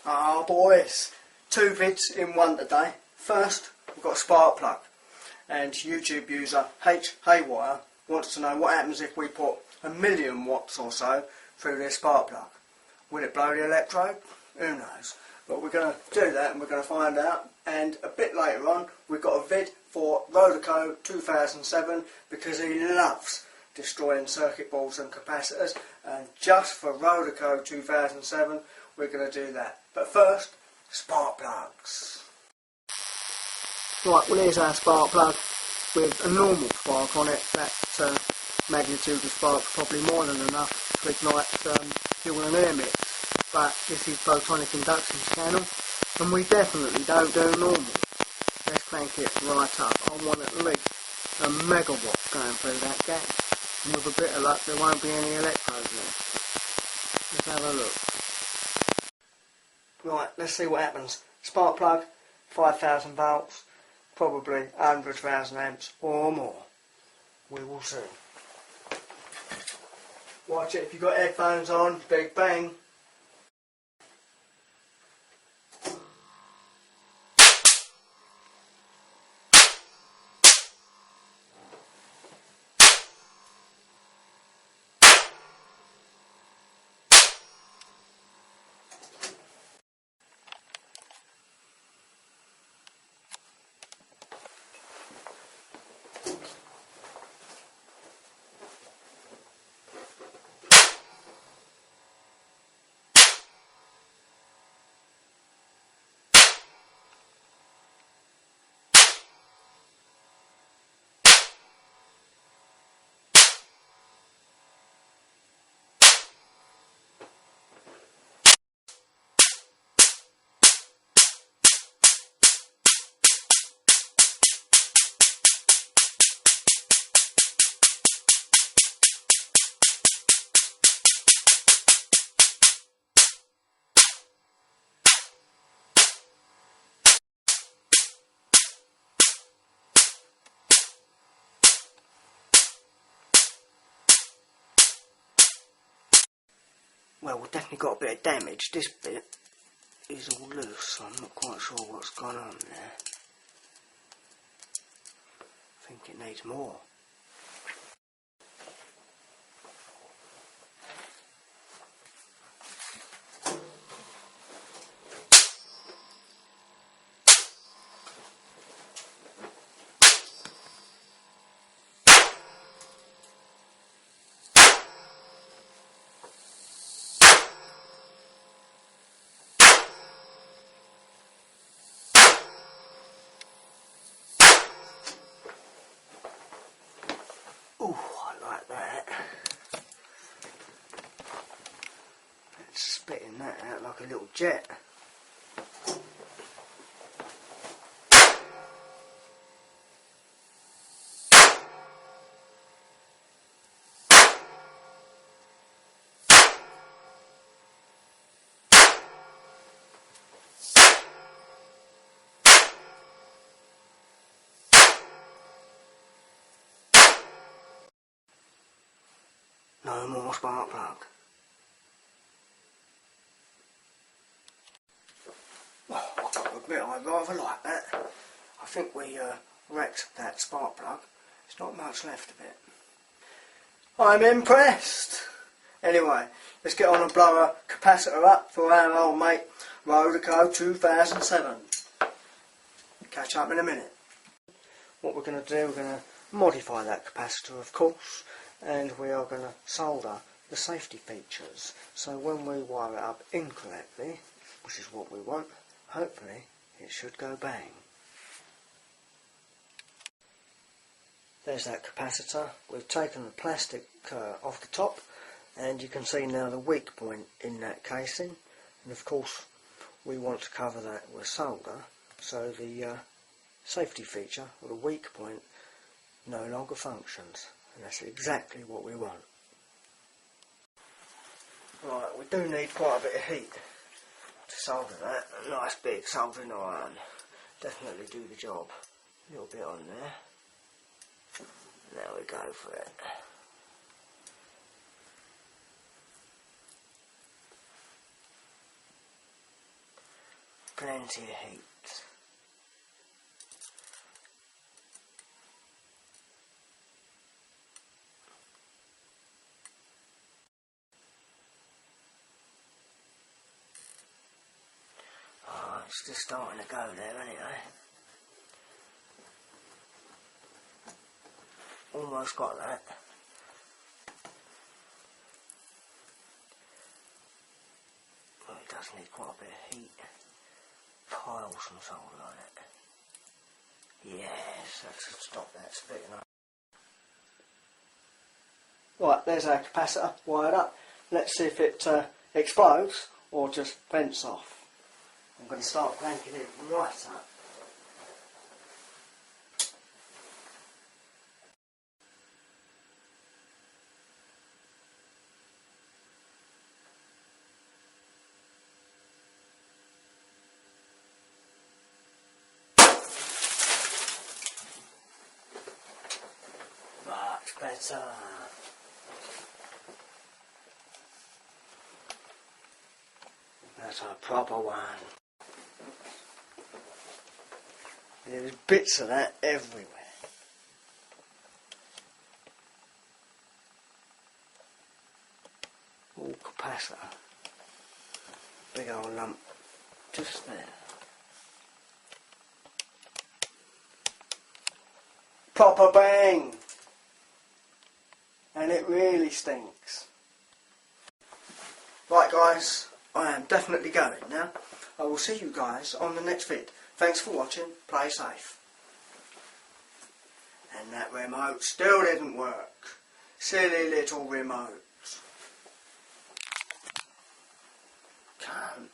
Ah boys, 2 vids in one today. First, we've got a spark plug, and YouTube user H Haywire wants to know what happens if we put 1,000,000 watts or so through this spark plug. Will it blow the electrode? Who knows? But we're going to do that and we're going to find out. And a bit later on, we've got a vid for Rodeco 2007 because he loves destroying circuit boards and capacitors, and just for Rodeco 2007 we're going to do that. But first, spark plugs. Right, well here's our spark plug with a normal spark on it. That magnitude of spark probably more than enough to ignite fuel and air mix. But this is Photonicinduction's channel, and we definitely don't do normal. Let's crank it right up. I want at least a megawatt going through that gap, and with a bit of luck there won't be any electrodes left. Let's have a look. Right, let's see what happens. Spark plug, 5,000 volts, probably 100,000 amps or more. We will see. Watch it if you've got headphones on. Big bang. Well, we've definitely got a bit of damage. This bit is all loose, so I'm not quite sure what's gone on there. I think it needs more. Ooh, I like that. It's spitting that out like a little jet. No more spark plug. Well, I've got to admit I rather like that. I think we wrecked that spark plug. There's not much left of it. I'm impressed. Anyway, let's get on and blow a capacitor up for our old mate Rodeco 2007. Catch up in a minute. What we're going to do, we're going to modify that capacitor, of course, and we are going to solder the safety features. So when we wire it up incorrectly, which is what we want, hopefully it should go bang. There's that capacitor. We've taken the plastic off the top, and you can see now the weak point in that casing, and of course we want to cover that with solder so the safety feature, or the weak point, no longer functions, and that's exactly what we want. Right, we do need quite a bit of heat to solder that. A nice big soldering iron, definitely do the job. A little bit on there. There we go for it. plenty of heat. Oh, it's just starting to go there anyway. Almost got that. Well, it does need quite a bit of heat. Pile some solder on it. Yes, that should stop that splitting up. Right, there's our capacitor wired up. Let's see if it explodes or just vents off. I'm going to start cranking it right up. Much better. That's a proper one. There's bits of that everywhere. All capacitor. Big old lump just there. Proper bang! And it really stinks. Right guys, I am definitely going now. I will see you guys on the next vid. Thanks for watching, play safe. And that remote still didn't work. Silly little remote. Can't.